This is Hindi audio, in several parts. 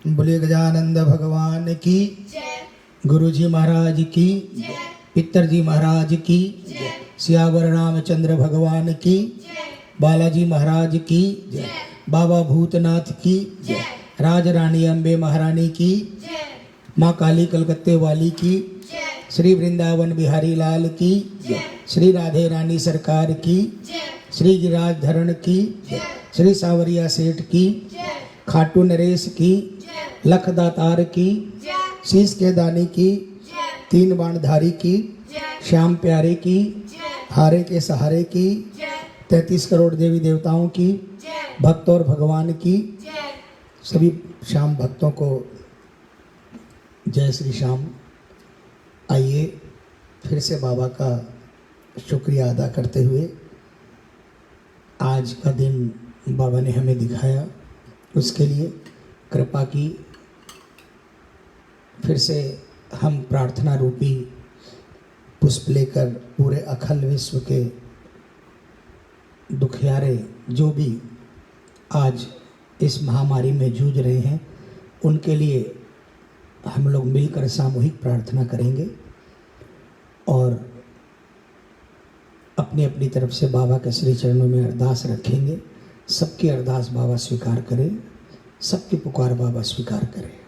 बोले गजानंद भगवान की, गुरु जी महाराज की, पितर जी महाराज की, सियावर रामचंद्र भगवान की, बालाजी महाराज की, बाबा भूतनाथ की, राज रानी अम्बे महारानी की, माँ काली कलकत्ते वाली की, श्री वृंदावन बिहारी लाल की, श्री राधे रानी सरकार की, श्री गिरिराज धरण की, श्री सावरिया सेठ की, खाटू नरेश की, लखदातार की, शीश के दानी की, तीन बाणधारी की, श्याम प्यारे की, हारे के सहारे की, 33 करोड़ देवी देवताओं की, भक्त और भगवान की, सभी श्याम भक्तों को जय श्री श्याम। आइए फिर से बाबा का शुक्रिया अदा करते हुए आज का दिन बाबा ने हमें दिखाया, उसके लिए कृपा की। फिर से हम प्रार्थना रूपी पुष्प लेकर पूरे अखिल विश्व के दुखियारे जो भी आज इस महामारी में जूझ रहे हैं उनके लिए हम लोग मिलकर सामूहिक प्रार्थना करेंगे और अपनी अपनी तरफ से बाबा के श्री चरणों में अरदास रखेंगे। सबकी अरदास बाबा स्वीकार करें, सबकी पुकार बाबा स्वीकार करें।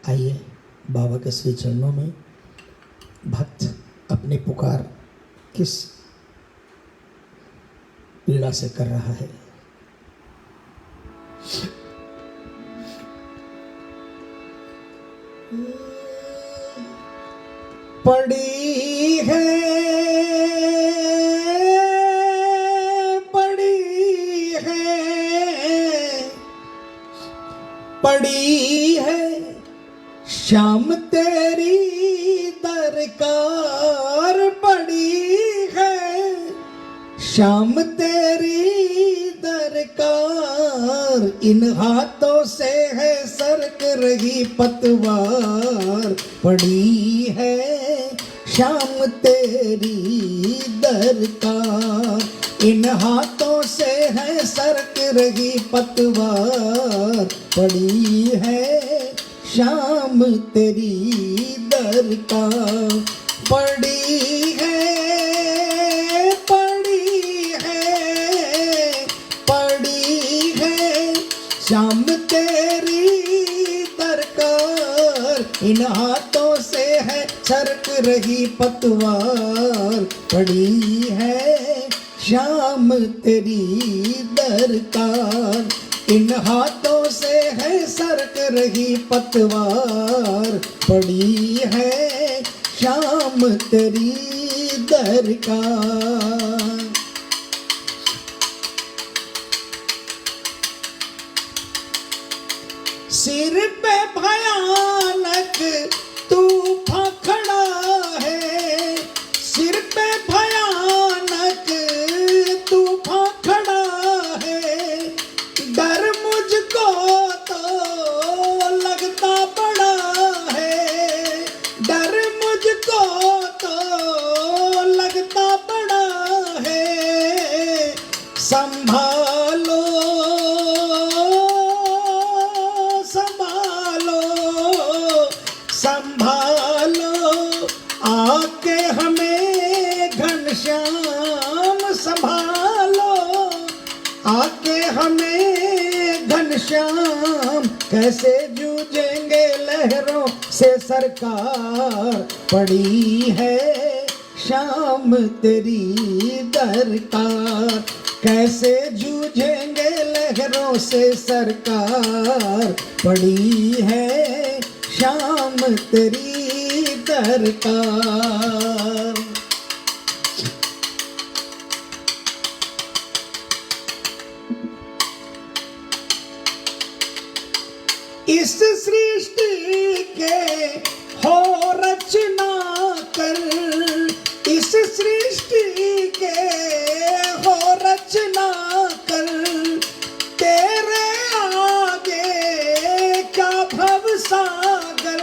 आइए बाबा के श्री चरणों में भक्त अपनी पुकार किस पीड़ा से कर रहा है। पड़ी है श्याम तेरी दरकार, पड़ी है श्याम तेरी दरकार, इन हाथों से है सरक रही पतवार, पड़ी है श्याम तेरी दरकार, इन हाथों से है सरक रही पतवार, पड़ी है श्याम तेरी दरकार, पड़ी है श्याम तेरी दरकार, इन हाथों से है सरक रही पतवार, पड़ी है श्याम तेरी दरकार, इन हाथों से है सरक रही पतवार, पड़ी है श्याम तेरी दरकार। सिर पे भयानक तूफान खड़ा है, सिर पे भयानक तूफान खड़ा है, डर मुझको तो लगता बड़ा है, डर मुझको तो लगता बड़ा है, संभालो संभालो आके हमें घनश्याम, संभालो आके हमें घनश्याम, कैसे जूझेंगे लहरों से सरकार, पड़ी है श्याम तेरी दरकार, कैसे जूझेंगे लहरों से सरकार, पड़ी है श्याम तेरी दरकार। इस सृष्टि के हो रचना कर, इस सृष्टि के हो रचना कर, तेरे आगे क्या भव सागर,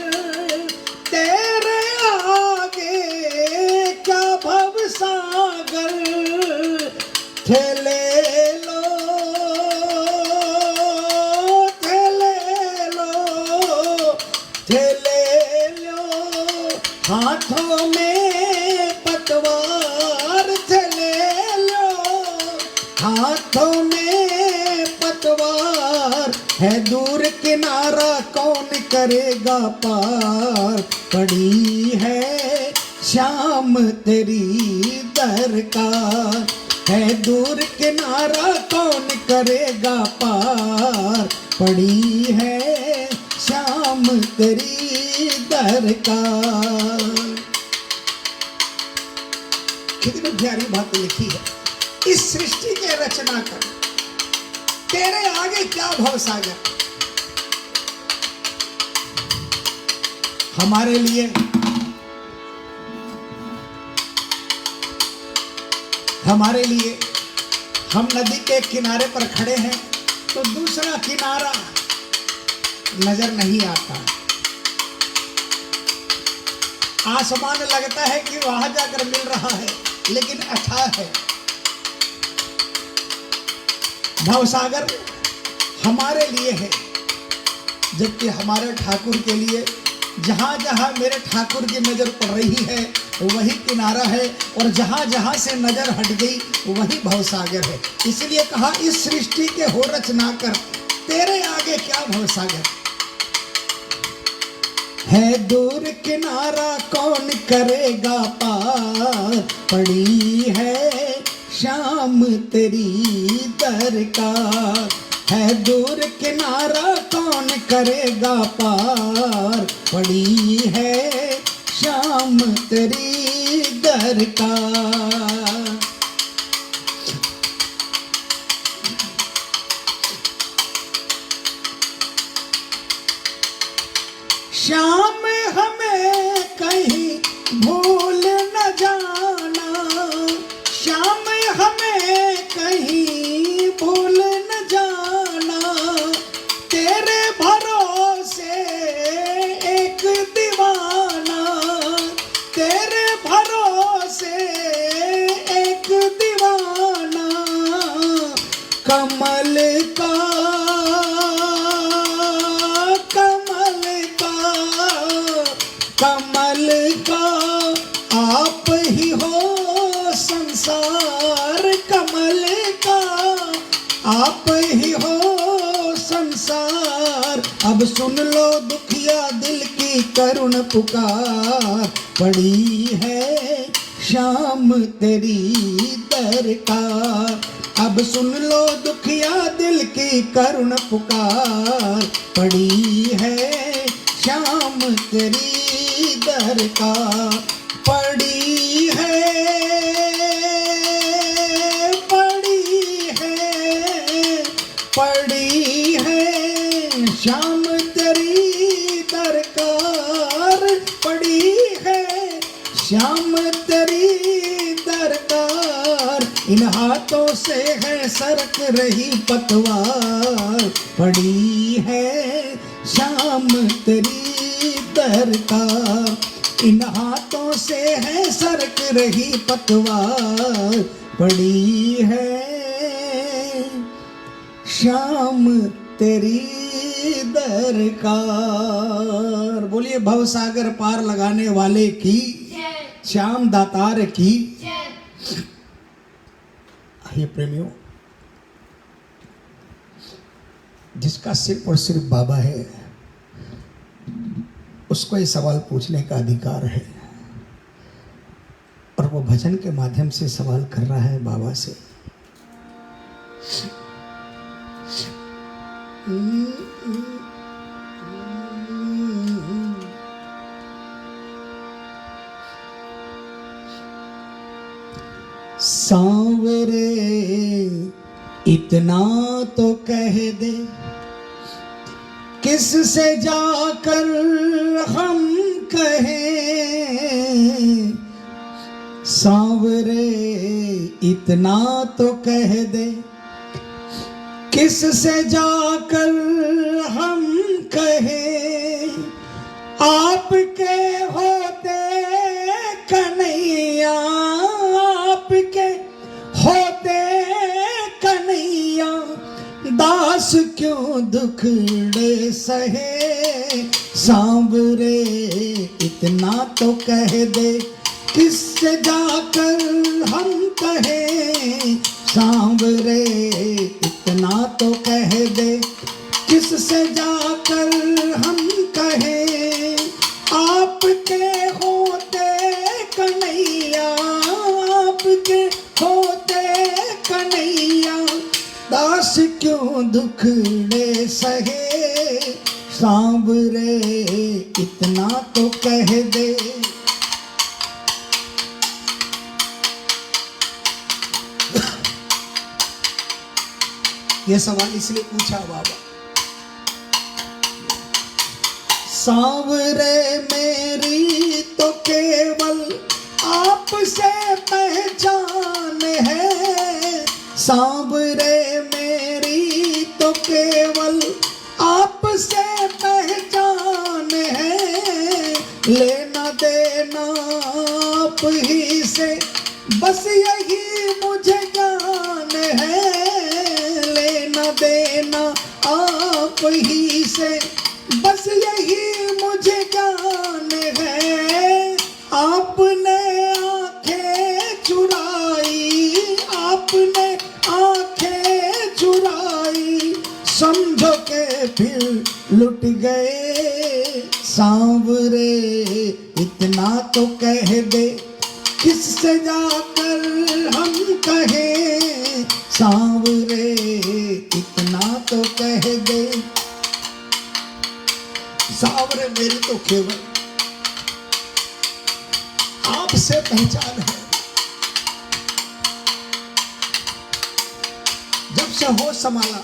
तेरे आगे क्या भव सागर, थैले लो पतवार, है दूर किनारा कौन करेगा पार। पड़ी है श्याम तेरी दरकार, है दूर किनारा कौन करेगा पार। पड़ी है श्याम तेरी दरकार। कितनी प्यारी बात लिखी है। इस सृष्टि के रचना कर, तेरे आगे क्या भवसागर। हमारे लिए, हमारे लिए हम नदी के किनारे पर खड़े हैं तो दूसरा किनारा नजर नहीं आता। आसमान लगता है कि वहां जाकर मिल रहा है, लेकिन अथाह है। भवसागर हमारे लिए है, जबकि हमारे ठाकुर के लिए जहां जहां मेरे ठाकुर की नजर पड़ रही है वही किनारा है, और जहां जहां से नजर हट गई वही भवसागर है। इसलिए कहा इस सृष्टि के हो रचना कर, तेरे आगे क्या भवसागर। है दूर किनारा कौन करेगा पार। पड़ी है श्याम तेरी दरकार, है दूर किनारा कौन करेगा पार। पड़ी है श्याम तेरी दरकार। श्याम हमें कहीं भूल न जाना, श्याम हमें कहीं भूल न जाना। तेरे भरोसे एक दीवाना, तेरे भरोसे एक दीवाना। कमल का, कमल का आप ही हो संसार, कमल का आप ही हो संसार। अब सुन लो दुखिया दिल की करुण पुकार। पड़ी है श्याम तेरी दरकार, अब सुन लो दुखिया दिल की करुण पुकार। पड़ी है श्याम तेरी दरकार। पड़ी है, पड़ी है, पड़ी है श्याम तेरी दरकार। पड़ी है श्याम तेरी दरकार। इन हाथों से है सरक रही पतवार। पड़ी है श्याम तेरी दरकार। इन हाथों से है सरक रही पतवार। पड़ी है श्याम तेरी दरकार। बोलिए भवसागर पार लगाने वाले की, श्याम दातार की। आइए प्रेमियों, जिसका सिर्फ और सिर्फ बाबा है उसको ये सवाल पूछने का अधिकार है, और वो भजन के माध्यम से सवाल कर रहा है बाबा से। सांवरे इतना तो कह दे, किस से जाकर हम कहें। सांवरे इतना तो कह दे, किस से जाकर हम कहें। आपके होते कन्हैया, आपके होते कन्हैया, दास क्यों दुखड़े सहे। सांवरे इतना तो कह दे, किससे जाकर हम कहें। सांवरे इतना तो कह दे, किससे जाकर हम कहें, आपके होते कन्हैया, आपके होते कन्हैया, दास क्यों दुखड़े सहे, सांवरे इतना तो कह दे। ये सवाल इसलिए पूछा बाबा, सांवरे मेरी तो केवल आपसे पहचान है, सांवरे मेरी तो केवल आपसे पहचान है, लेना देना आप ही से बस यही मुझे ज्ञान है, लेना देना आप ही से बस यही मुझे ज्ञान है। आपने आंखें चुराई, आपने आंखें चुराई, समझो के फिर लुट गए, सांवरे इतना तो कह दे, किससे जाकर हम कहें, सांवरे इतना तो कह दे। सांवरे मेरी तो केवल आपसे पहचान है, जब से होश संभाला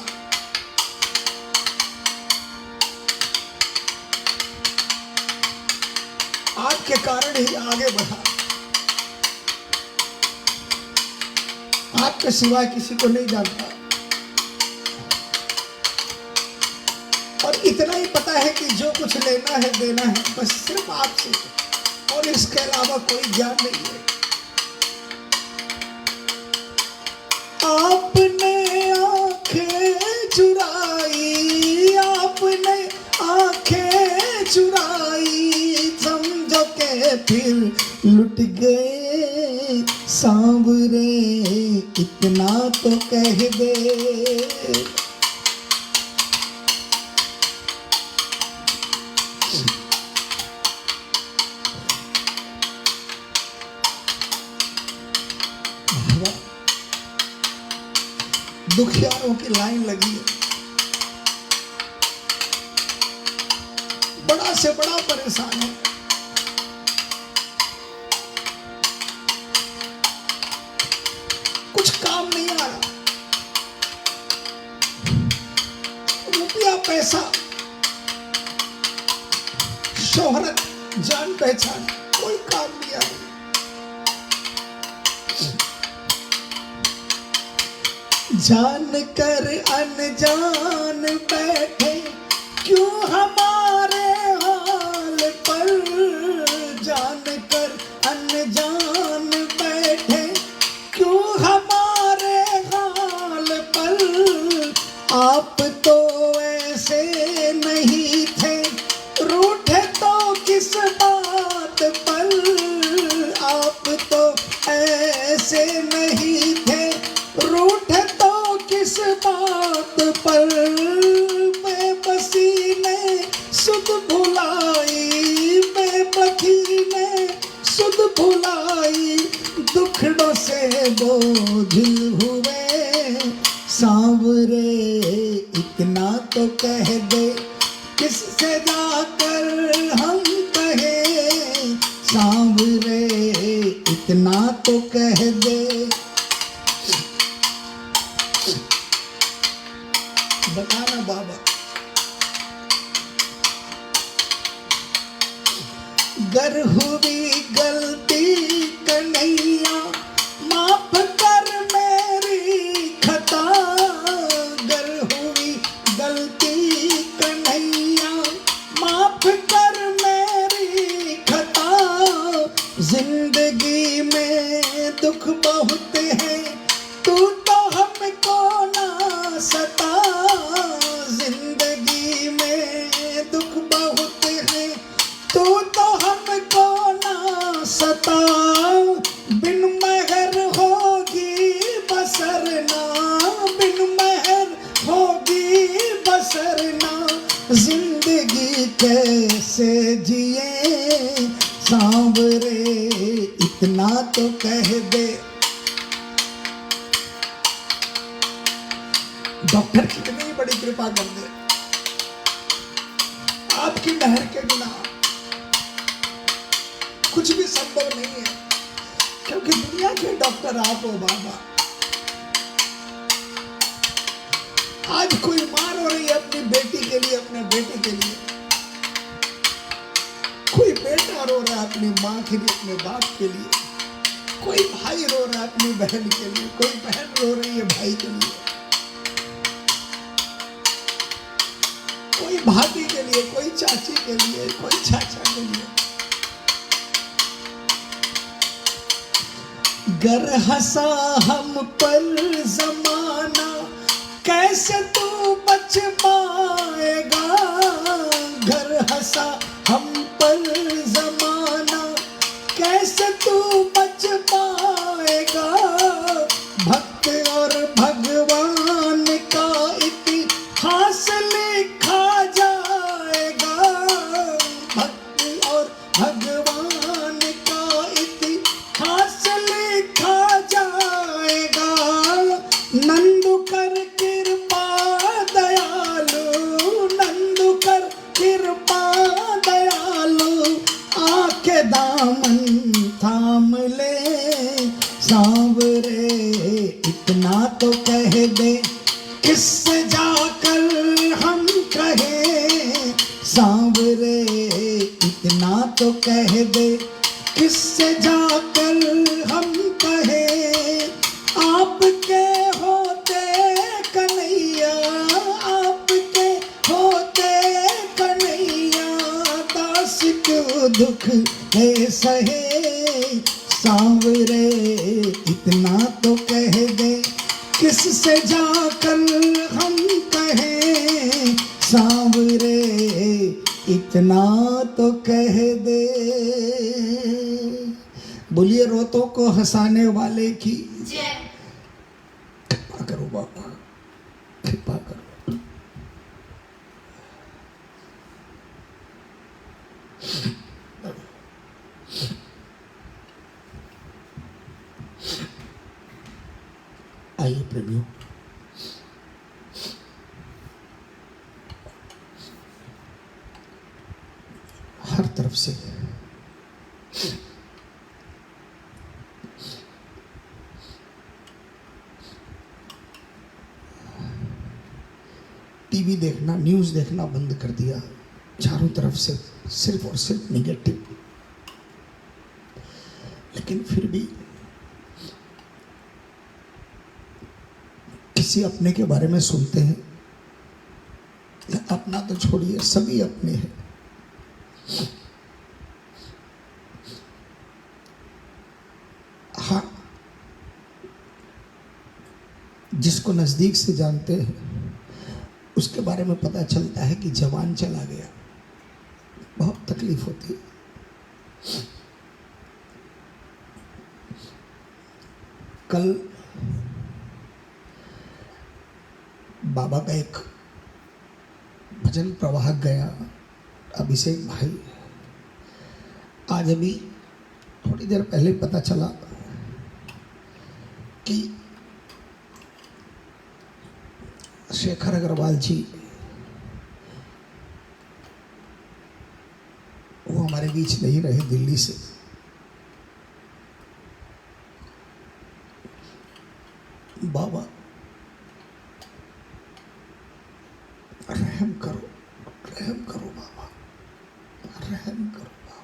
आपके कारण ही आगे बढ़ा, आपके सिवाय किसी को नहीं जानता, और इतना ही पता है कि जो कुछ लेना है देना है बस सिर्फ आपसे, और इसके अलावा कोई ज्ञान नहीं है। आपने आंखें चुराई, आपने आंखें चुराई, समझो के फिर लुट गए, सांवरे इतना तो कह दे। दुखियारों की लाइन लगी है, बड़ा से बड़ा परेशान है, कुछ काम नहीं आ रहा, रुपया पैसा शोहरत जान पहचान कोई काम नहीं आ रहा। जान कर अनजान बैठे क्यों हमारे हाल पर, जान कर अनजान बैठे क्यों हमारे हाल पर, आप तो ऐसे नहीं थे, रूठे तो किस बात पर, आप तो ऐसे नहीं थे, रूठे तो किस बात पर, बेबसी ने सुध भुलाई, बेबसी ने सुध भुलाई, दुखड़ों से बोझिल हुए, सांवरे इतना तो कह दे, किससे जाकर हम कहें, सांवरे इतना तो कह दे। बताना बाबा, गर हुई गलती कन्हैया माफ कर मेरी खता, गर हुई गलती कन्हैया माफ कर मेरी खता, जिंदगी में दुख बहुत है, तू तो हमको ना सता, जिंदगी में दुख बहुत है, तू तो हमको ना सता, बिन मेहर होगी बसर ना, बिन मेहर इतना तो कह दे। डॉक्टर कितनी बड़ी कृपा कर दे, आपकी मेहर के बिना कुछ भी संभव नहीं है, क्योंकि दुनिया के डॉक्टर आप हो बाबा। आज कोई मां रो रही है अपनी बेटी के लिए, अपने बेटे के लिए, कोई बेटा रो रहा है अपनी माँ के लिए, अपने बाप के लिए, कोई भाई रो रहा है अपनी बहन के लिए, कोई बहन रो रही है भाई के लिए, कोई भाभी के लिए, कोई चाची के लिए, कोई चाचा के लिए। गर हंसा हम पर जमाना, कैसे तू बच पाएगा। घर हंसा हम पर जमाना, कैसे तू बच पाएगा। भक्त और भगवान का इतिहास लिखा जाएगा। भक्त और भगवान का इतिहास लिखा जाएगा। नंदू कर कृपा दयालु, नंदू कर कृपा दयालु, आके दामन थाम ले सांवरे। इतना तो कह दे, किससे जाकर हम कहें सांवरे। इतना तो कह दे, किससे जाकर हम कहें। आपके होते कन्हैया, आपके होते कन्हैया, दास क्यों दुख है सहे सांवरे। इतना तो कह दे, किससे जाकर हम कहें सांवरे। इतना तो कह दे। बोलिए रोतों को हंसाने वाले की जय। कृपा करो बाबा, कृपा करो। आइए प्रेमियों, हर तरफ से टीवी देखना, न्यूज देखना बंद कर दिया। चारों तरफ से सिर्फ और सिर्फ निगेटिव। लेकिन फिर भी किसी अपने के बारे में सुनते हैं, अपना तो छोड़िए, सभी अपने हैं। हाँ, जिसको नजदीक से जानते हैं उसके बारे में पता चलता है कि जवान चला गया, बहुत तकलीफ होती है। कल बाबा का एक भजन प्रवाहक गया, अभिषेक भाई। आज अभी थोड़ी देर पहले पता चला कि शेखर अग्रवाल जी, वो हमारे बीच नहीं रहे, दिल्ली से। बाबा रहम करो, रहम करो बाबा, रहम करो बाबा।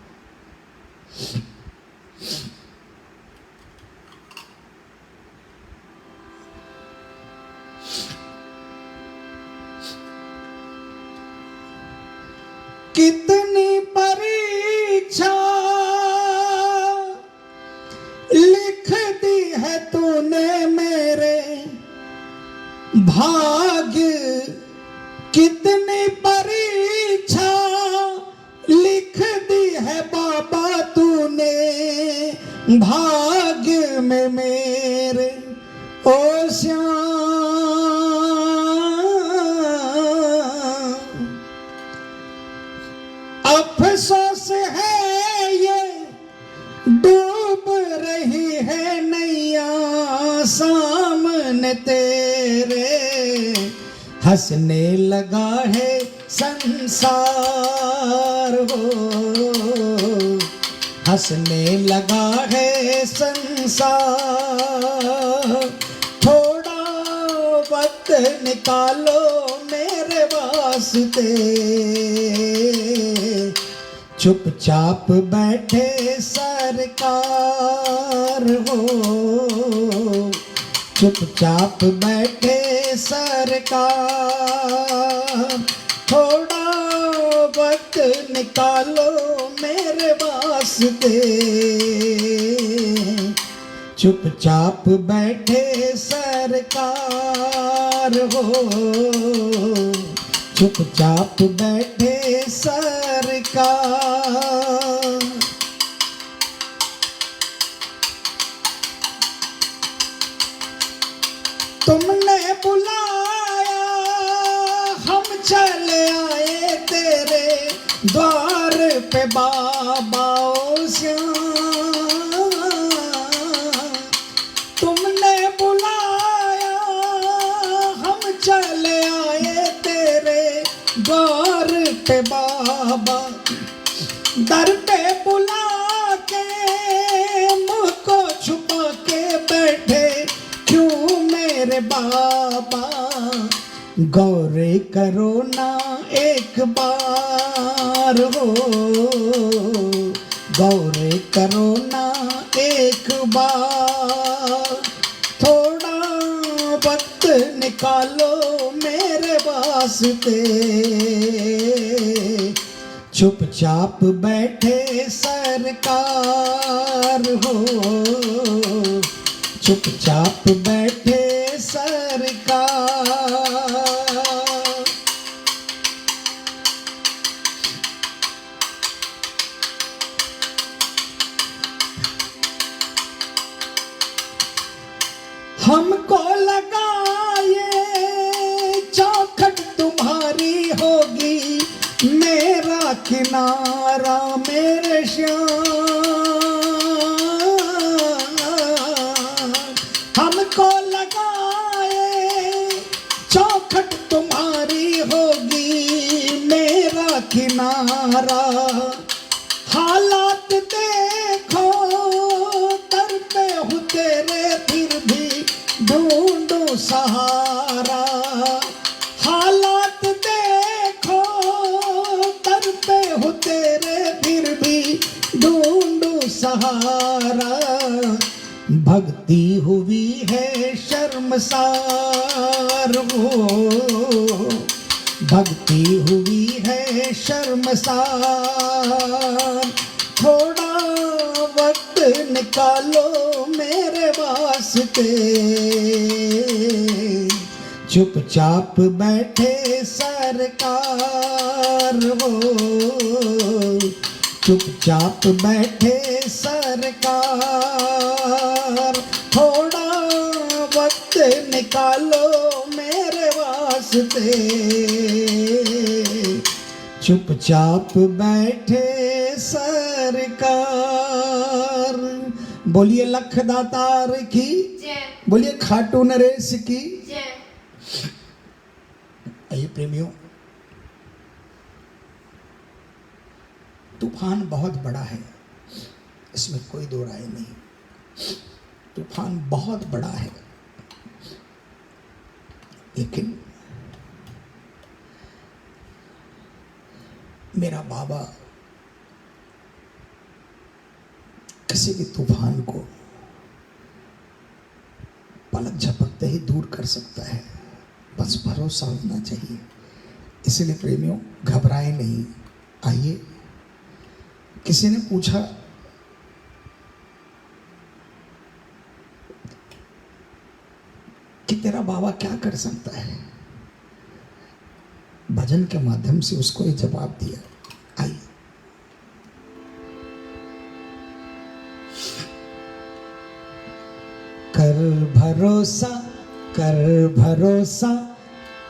कितनी परीक्षा लिख दी है तूने मेरे भाग्य। कितनी परीक्षा लिख दी है बाबा तूने भाग्य में मेरे। ओ श्याम, सामने तेरे हंसने लगा है संसार हो, हंसने लगा है संसार। थोड़ा वक्त निकालो मेरे वास्ते, चुपचाप बैठे सरकार हो, चुपचाप बैठे सरकार। थोड़ा वक्त निकालो मेरे वास्ते, चुपचाप बैठे सरकार हो, चुपचाप बैठे सरकार। तुमने बुलाया हम चले आए तेरे द्वार पे बाबा श्याम। तुमने बुलाया हम चले आए तेरे द्वार पे बाबा। दर पे बुला के मुँह को छुपा के बैठे क्यों मेरे बाबा। गौर करो ना एक बार हो, गौर करो ना एक बार। थोड़ा वक्त निकालो मेरे वास्ते, चुपचाप बैठे सरकार हो, चुपचाप बैठे सरकार। हमको लगा ये चौखट तुम्हारी होगी, मेरा किनारा मेरे श्याम। हमको लगा ये चौखट तुम्हारी होगी, मेरा किनारा। हालात देखो दर पे हूँ तेरे, फिर भी ढूंढो सहारा। हालात देखो दर पे हूँ तेरे, फिर भी ढूंढो सहारा। भक्ति हुई है शर्मसार हो, भक्ति हुई है शर्मसार। थोड़ा वक्त निकालो मेरे वास्ते, चुपचाप बैठे सरकार हो, चुपचाप बैठे सरकार। थोड़ा वक्त निकालो मेरे वास्ते, चुपचाप बैठे सरकार। बोलिए लख दातार की जय, बोलिए खाटू नरेश की जय। आइए प्रेमियों, तूफान बहुत बड़ा है, इसमें कोई दो राय नहीं। तूफान बहुत बड़ा है, लेकिन मेरा बाबा किसी भी तूफान को पलक झपकते ही दूर कर सकता है, बस भरोसा होना चाहिए। इसलिए प्रेमियों घबराए नहीं। आइए, किसी ने पूछा कि तेरा बाबा क्या कर सकता है, भजन के माध्यम से उसको ये जवाब दिया। आइए, कर भरोसा, कर भरोसा,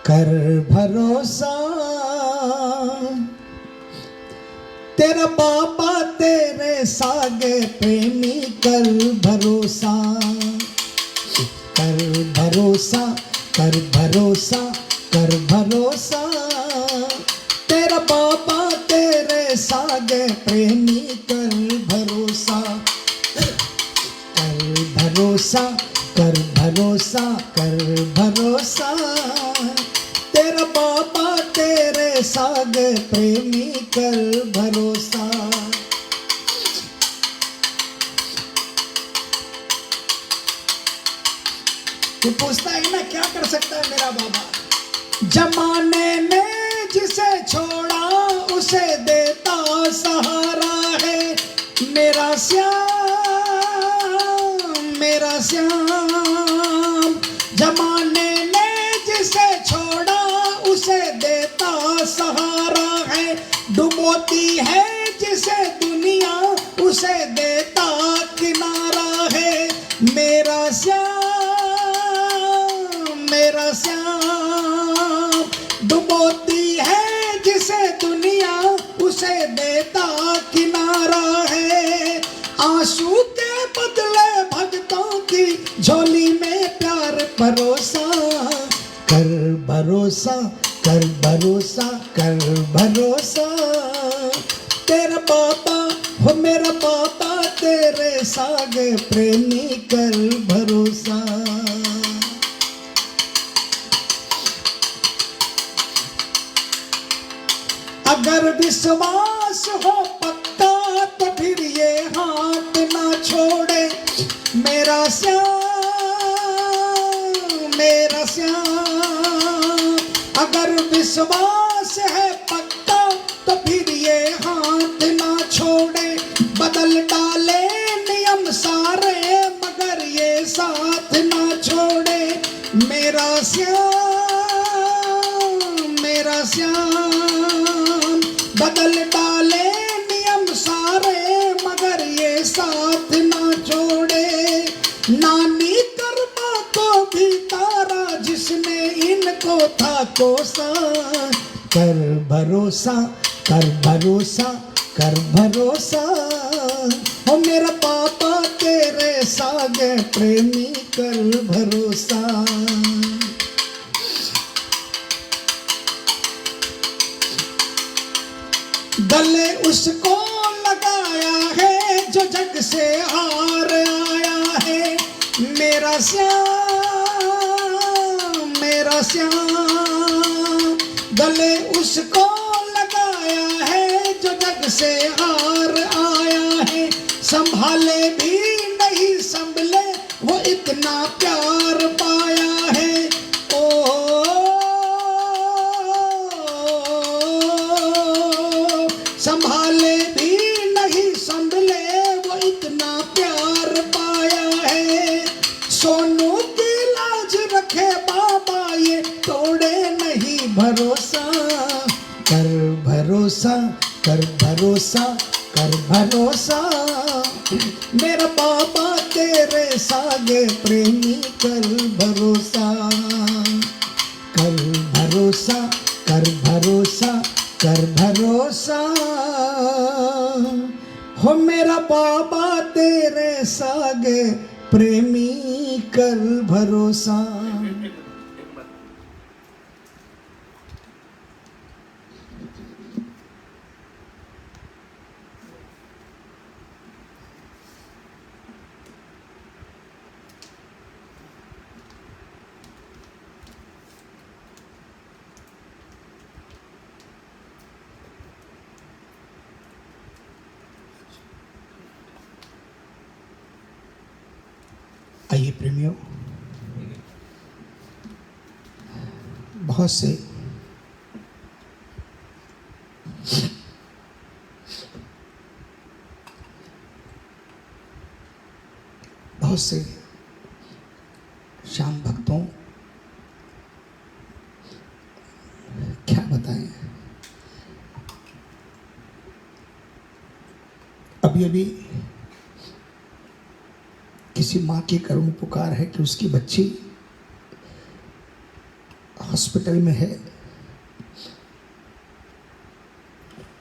कर भरोसा, तेरा बाबा तेरे सागे प्रेमी, कर भरोसा, कर भरोसा। भरोसा कर भरोसा कर भरोसा, तेरा बाबा तेरे सागे प्रेमी कर भरोसा, कर भरोसा कर भरोसा कर भरोसा, तेरा बाबा तेरे सागे प्रेमी कर भरोसा। तू पूछता है ना क्या कर सकता है मेरा बाबा? जमाने ने जिसे छोड़ा उसे देता सहारा है, मेरा श्याम मेरा श्याम। जमाने ने जिसे छोड़ा उसे देता सहारा है, डुबोती है जिसे दुनिया उसे देता किनारा है, मेरा श्याम मेरा श्याम। डुबोती है जिसे दुनिया उसे देता किनारा है, आंसू के बदले भक्तों की झोली में प्यार परोसा, कर भरोसा कर भरोसा कर भरोसा, तेरा बाबा हो मेरा बाबा तेरे सागे प्रेमी कर भरोसा। अगर विश्वास हो पक्का तो फिर ये हाथ ना छोड़े, मेरा श्याम मेरा श्याम। अगर विश्वास है पक्का तो फिर ये हाथ ना छोड़े, बदल डाले नियम सारे मगर ये साथ ना छोड़े, मेरा श्याम मेरा श्याम। बदल डाले नियम सारे मगर ये साथ ना छोड़े, नानी कर्मा को भी तारा जिसने इनको था कोसा, कर भरोसा कर भरोसा कर भरोसा, हो मेरा पापा तेरे सागे प्रेमी कर भरोसा। गले उसको लगाया है जो जग से हार आया है, मेरा श्याम मेरा श्याम। गले उसको लगाया है जो जग से हार आया है, संभाले भी नहीं संभले वो इतना प्यार पाया है, ओ संभाले भी नहीं संभले वो इतना प्यार पाया है, सोनू की लाज रखे बाबा ये तोड़े नहीं भरोसा, कर भरोसा कर भरोसा कर भरोसा, मेरा बाबा तेरे सागे प्रेमी कर भरोसा, कर भरोसा कर भरोसा कर भरोसा, हो मेरा बाबा तेरे सागे प्रेमी कर भरोसा। आइए प्रेमियों, बहुत से श्याम भक्तों क्या बताएं, अभी किसी माँ की करुण पुकार है कि उसकी बच्ची हॉस्पिटल में है,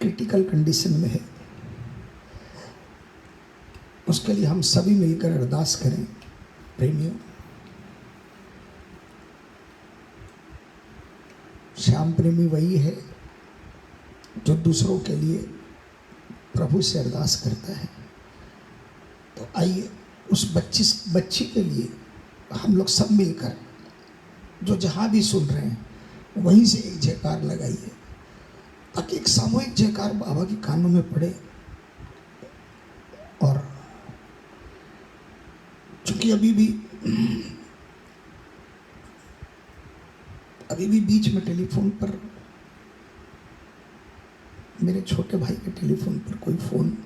क्रिटिकल कंडीशन में है। उसके लिए हम सभी मिलकर अरदास करें। प्रेमियों, श्याम प्रेमी वही है जो दूसरों के लिए प्रभु से अरदास करता है। तो आइए उस बच्ची के लिए हम लोग सब मिलकर, जो जहाँ भी सुन रहे हैं वहीं से एक जयकार लगाइए, ताकि एक सामूहिक जयकार बाबा के कानों में पड़े। और चूंकि अभी भी बीच में टेलीफोन पर, मेरे छोटे भाई के टेलीफोन पर कोई फोन,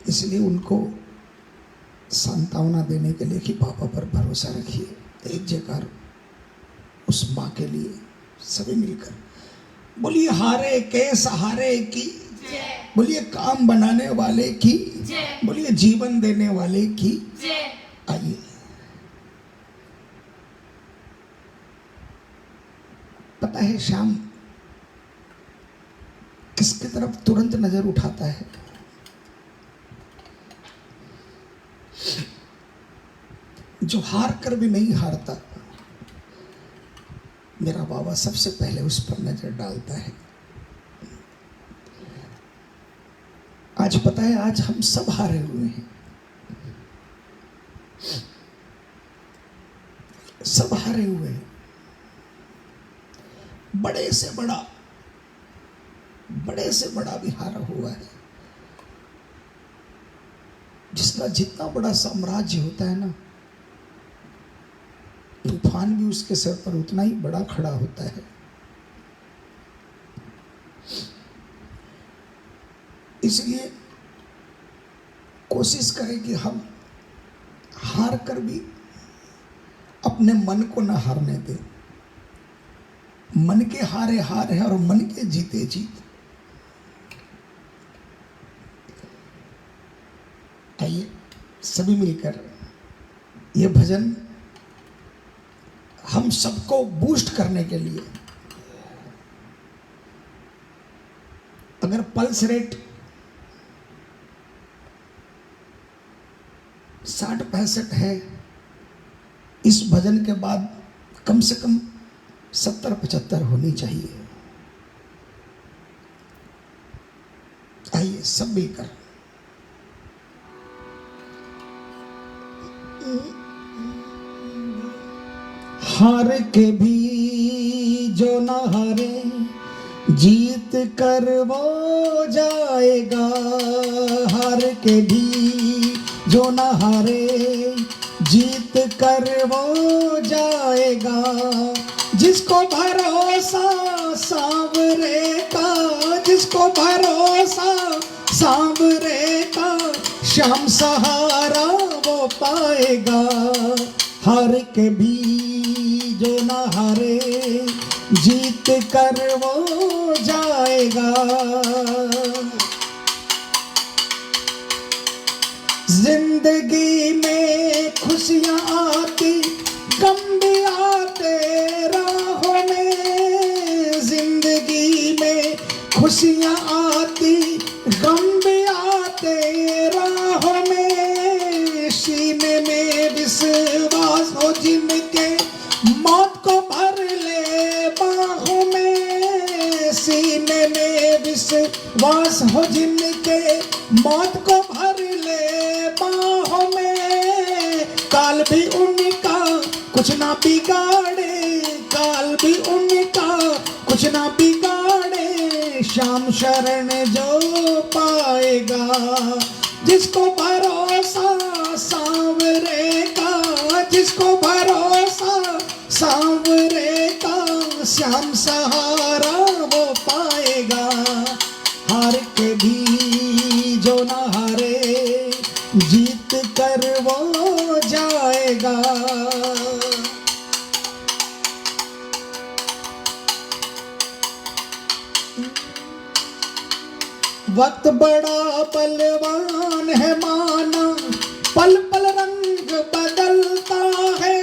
इसलिए उनको सांत्वना देने के लिए कि पापा पर भरोसा रखिए। एक जयकार उस माँ के लिए सभी मिलकर बोलिए, हारे के सहारे की, बोलिए काम बनाने वाले की, बोलिए जीवन देने वाले की। आइए पता है श्याम किसकी तरफ तुरंत नजर उठाता है? जो हार कर भी नहीं हारता, मेरा बाबा सबसे पहले उस पर नजर डालता है। आज पता है, आज हम सब हारे हुए हैं, सब हारे हुए हैं। बड़े से बड़ा भी हारा हुआ है। जिसका जितना बड़ा साम्राज्य होता है ना, तूफान भी उसके सर पर उतना ही बड़ा खड़ा होता है। इसलिए कोशिश करें कि हम हार कर भी अपने मन को न हारने दें। मन के हारे हार है और मन के जीते जीत। आइए सभी मिलकर ये भजन हम सबको बूस्ट करने के लिए, अगर पल्स रेट 60-65 है, इस भजन के बाद कम से कम 70-75 होनी चाहिए। आइए सब मिलकर हार के भी जो न हारे, जीत कर वो जाएगा। हार के भी जो न हारे, जीत कर वो जाएगा। जिसको भरोसा सांवरे का, जिसको भरोसा सांवरे का, श्याम सहारा वो पाएगा। हार के भी जो न हारे, जीत कर वो जाएगा। जिंदगी में खुशियाँ आती, गम भी आते राहों में। जिंदगी में खुशियाँ आती, गम भी आते राहों में। सीने में विश्वास हो जिनके, मौत को भर ले बाहों में। सीने में विश्वास हो जिनके, मौत को भर ले बाहों में। काल भी उनका कुछ ना बिगाड़े, काल भी उनका कुछ ना बिगाड़े। श्याम शरण जो पाएगा, जिसको भरोसा सांवरे का, जिसको भरोसा सांवरे का, श्याम सहारा वो पाएगा। हार के भी जो न हारे, जीत कर वो जाएगा। वक्त बड़ा बलवान है माना, पल पल रंग बदलता है।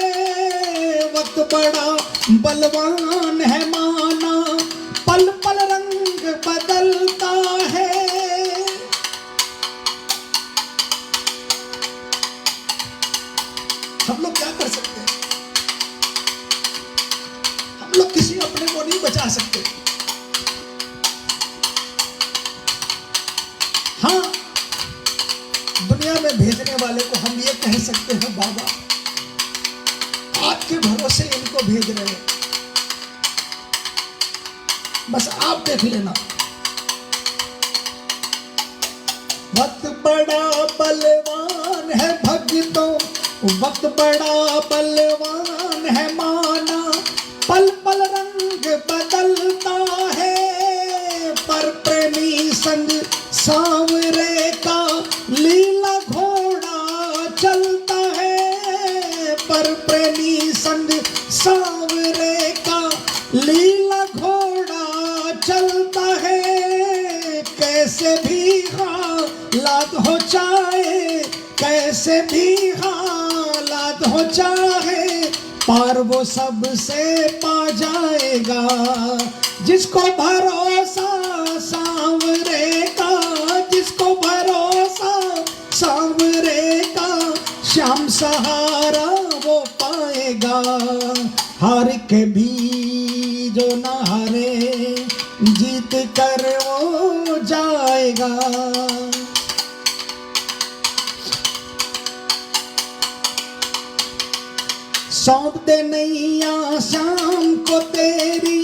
वक्त बड़ा बलवान है माना, पल पल रंग बदलता है। हम लोग क्या कर सकते हैं? हम लोग सकते। हाँ, दुनिया में भेजने वाले को हम ये कह सकते हैं, बाबा आपके भरोसे इनको भेज रहे हैं, बस आप देख लेना। वक्त बड़ा बलवान है भक्तों, वक्त बड़ा बलवान है माना, पल पल रंग बदलता है, पर प्रेमी संग सांवरे का लीला घोड़ा चलता है, पर प्रेमी संग सांवरे का लीला घोड़ा चलता है। कैसे भी हालात हो चाहे, कैसे भी हालात हो चाहे, पार वो सबसे पा जाएगा, जिसको भरोसा सांवरे का, जिसको भरोसा सांवरे का, श्याम सहारा वो पाएगा। हार के भी जो न हारे, जीत कर वो जाएगा। सौंप दे नैया शाम को तेरी,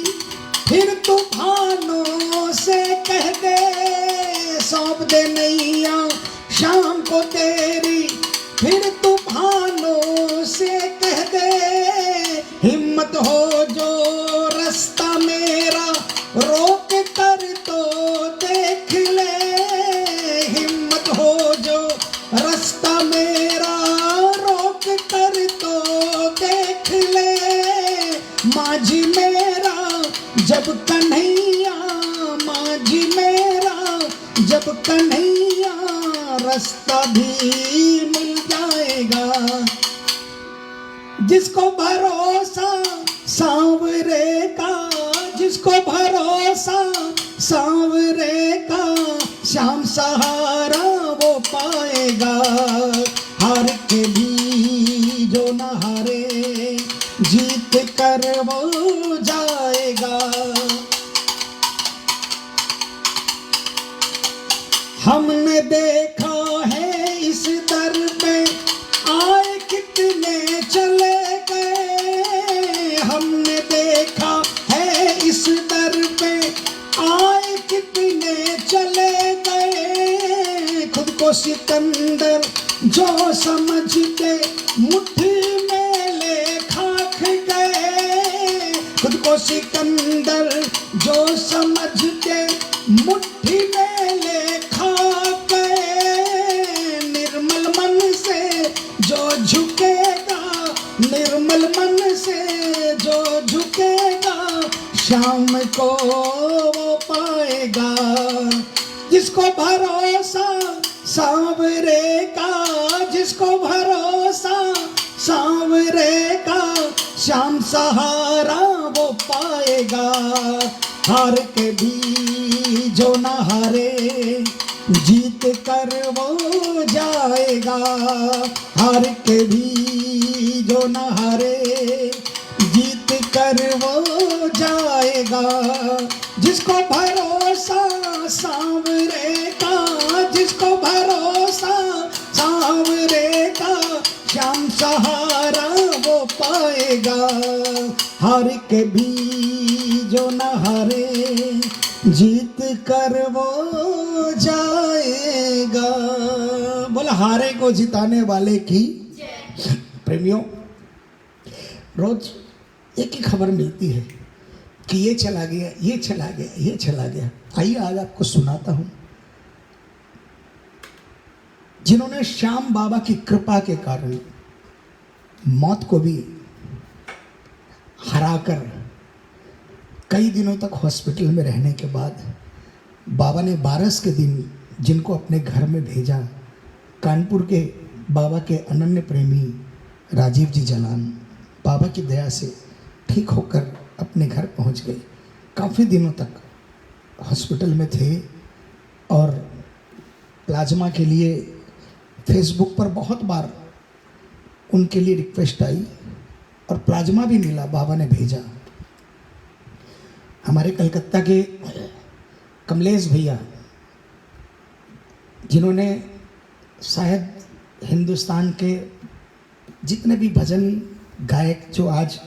फिर तूफानों से कह दे, सौंप दे नैया शाम को तेरी, फिर तूफानों से कह दे, हिम्मत हो जो रास्ता मेरा रोक कर तो देख ले, हिम्मत हो जो रास्ता मेरा रोक कर तो देख ले। माझी मेरा जब कन्हैया, माझी मेरा जब कन्हैया, रास्ता भी मिल जाएगा, जिसको भरोसा सांवरे का, जिसको भरोसा सांवरे का, श्याम सहारा वो पाएगा। हार के भी जो न हारे, जीत कर वो जाएगा। हमने देखा है इस दर पे आए कितने चले गए, हमने देखा है इस दर पे आए कितने चले गए, खुद को सिकंदर जो समझ के मुट्ठी में ले खाक गए, खुद को सिकंदर जो समझ के मुट्ठी में ले खाक गए। निर्मल मन से जो झुकेगा, निर्मल मन से जो झुकेगा, शाम को वो पाएगा, जिसको भरोसा सांवरे का, जिसको भरोसा सांवरे का, श्याम सहारा वो पाएगा। हार के भी जो न हारे, जीत कर वो जाएगा। हार के भी जो न हारे, जीत कर वो जाएगा, जिसको भरोसा सांवरे का, जिसको भरोसा सांवरे का, श्याम सहारा वो पाएगा। हार के भी जो न हारे, जीत कर वो जाएगा। बोला हारे को जिताने वाले की। प्रेमियों, रोज एक ही खबर मिलती है कि ये चला गया, ये चला गया, ये चला गया। आइए आज आपको सुनाता हूं, जिन्होंने श्याम बाबा की कृपा के कारण मौत को भी हराकर कई दिनों तक हॉस्पिटल में रहने के बाद बाबा ने 12 के दिन जिनको अपने घर में भेजा, कानपुर के बाबा के अनन्य प्रेमी राजीव जी जलान बाबा की दया से ठीक होकर अपने घर पहुंच गए। काफ़ी दिनों तक हॉस्पिटल में थे और प्लाज्मा के लिए फेसबुक पर बहुत बार उनके लिए रिक्वेस्ट आई और प्लाज्मा भी मिला, बाबा ने भेजा। हमारे कलकत्ता के कमलेश भैया, जिन्होंने शायद हिंदुस्तान के जितने भी भजन गायक जो आज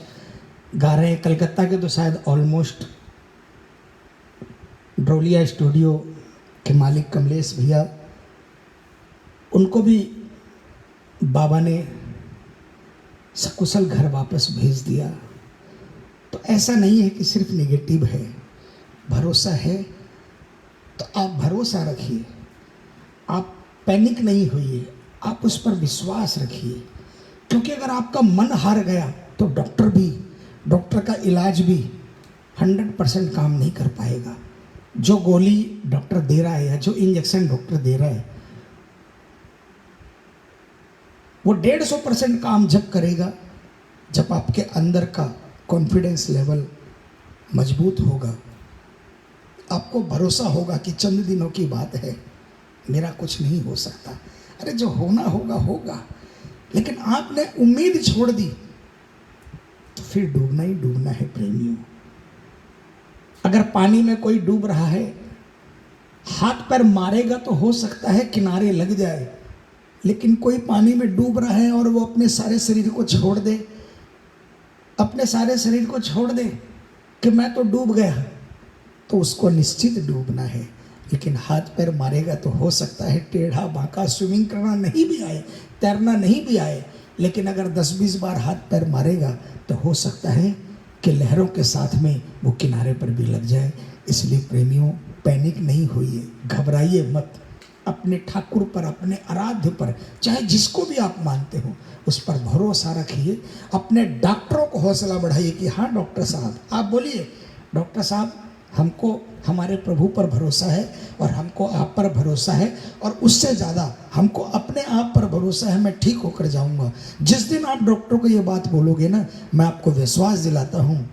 गा रहे हैं कलकत्ता के, तो शायद ऑलमोस्ट ड्रोलिया स्टूडियो के मालिक कमलेश भैया, उनको भी बाबा ने सकुशल घर वापस भेज दिया। तो ऐसा नहीं है कि सिर्फ नेगेटिव है, भरोसा है तो आप भरोसा रखिए, आप पैनिक नहीं होइए, आप उस पर विश्वास रखिए। क्योंकि अगर आपका मन हार गया तो डॉक्टर का इलाज भी 100% काम नहीं कर पाएगा। जो गोली डॉक्टर दे रहा है या जो इंजेक्शन डॉक्टर दे रहा है वो 150% काम जब करेगा जब आपके अंदर का कॉन्फिडेंस लेवल मजबूत होगा, आपको भरोसा होगा कि चंद दिनों की बात है, मेरा कुछ नहीं हो सकता। अरे जो होना होगा होगा। लेकिन आपने उम्मीद छोड़ दी तो फिर डूबना ही डूबना है प्रेमियों। अगर पानी में कोई डूब रहा है, हाथ पैर मारेगा तो हो सकता है किनारे लग जाए, लेकिन कोई पानी में डूब रहा है और वो अपने सारे शरीर को छोड़ दे, अपने सारे शरीर को छोड़ दे कि मैं तो डूब गया, तो उसको निश्चित डूबना है। लेकिन हाथ पैर मारेगा तो हो सकता है टेढ़ा बांका स्विमिंग करना नहीं भी आए, तैरना नहीं भी आए, लेकिन अगर 10-20 बार हाथ पैर मारेगा तो हो सकता है कि लहरों के साथ में वो किनारे पर भी लग जाए। इसलिए प्रेमियों, पैनिक नहीं होइए, घबराइए मत। अपने ठाकुर पर, अपने आराध्य पर, चाहे जिसको भी आप मानते हो, उस पर भरोसा रखिए। अपने डॉक्टरों को हौसला बढ़ाइए कि हाँ डॉक्टर साहब, आप बोलिए डॉक्टर साहब, हमको हमारे प्रभु पर भरोसा है और हमको आप पर भरोसा है, और उससे ज़्यादा हमको अपने आप पर भरोसा है, मैं ठीक होकर जाऊंगा। जिस दिन आप डॉक्टर को ये बात बोलोगे ना, मैं आपको विश्वास दिलाता हूँ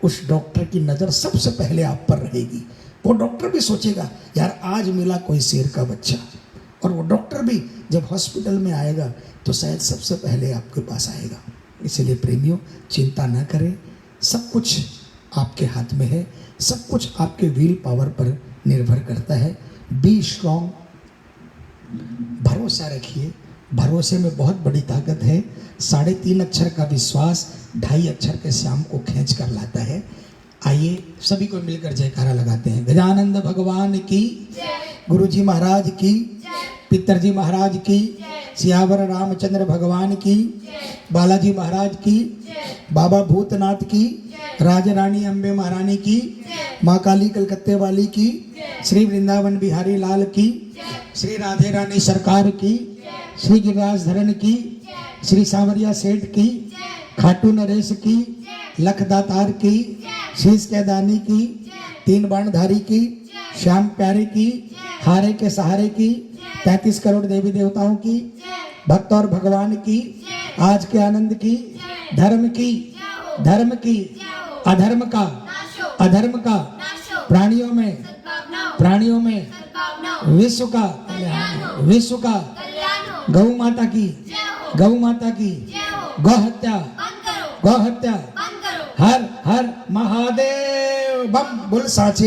उस डॉक्टर की नज़र सबसे पहले आप पर रहेगी। वो डॉक्टर भी सोचेगा यार आज मिला कोई शेर का बच्चा, और वो डॉक्टर भी जब हॉस्पिटल में आएगा तो शायद सबसे पहले आपके पास आएगा। इसलिए प्रेमियों, चिंता ना करें, सब कुछ आपके हाथ में है, सब कुछ आपके विल पावर पर निर्भर करता है। बी स्ट्रॉन्ग, भरोसा रखिए। भरोसे में बहुत बड़ी ताकत है। 3.5 अक्षर का विश्वास 2.5 अक्षर के श्याम को खींच कर लाता है। आइए सभी को मिलकर जयकारा लगाते हैं। गजानंद भगवान की, गुरु जी महाराज की, पितर जी महाराज की, सियावर रामचंद्र भगवान की, बालाजी महाराज की, बाबा भूतनाथ की, राजा रानी अम्बे महारानी की, माँ काली कलकत्ते वाली की, श्री वृंदावन बिहारी लाल की, श्री राधे रानी सरकार की, श्री गिरिराज धरन की, श्री सांवरिया सेठ की, खाटू नरेश की, लखदातार की, शीश कैदानी की, 3 बाणधारी की, श्याम प्यारे की, हारे के सहारे की, 33 करोड़ देवी देवताओं की, भक्त और भगवान की, आज के आनंद की, धर्म की, अधर्म का, प्राणियों में विश्व का, गौ माता की, गौ हत्या, हर हर महादेव, बम बोल साचे।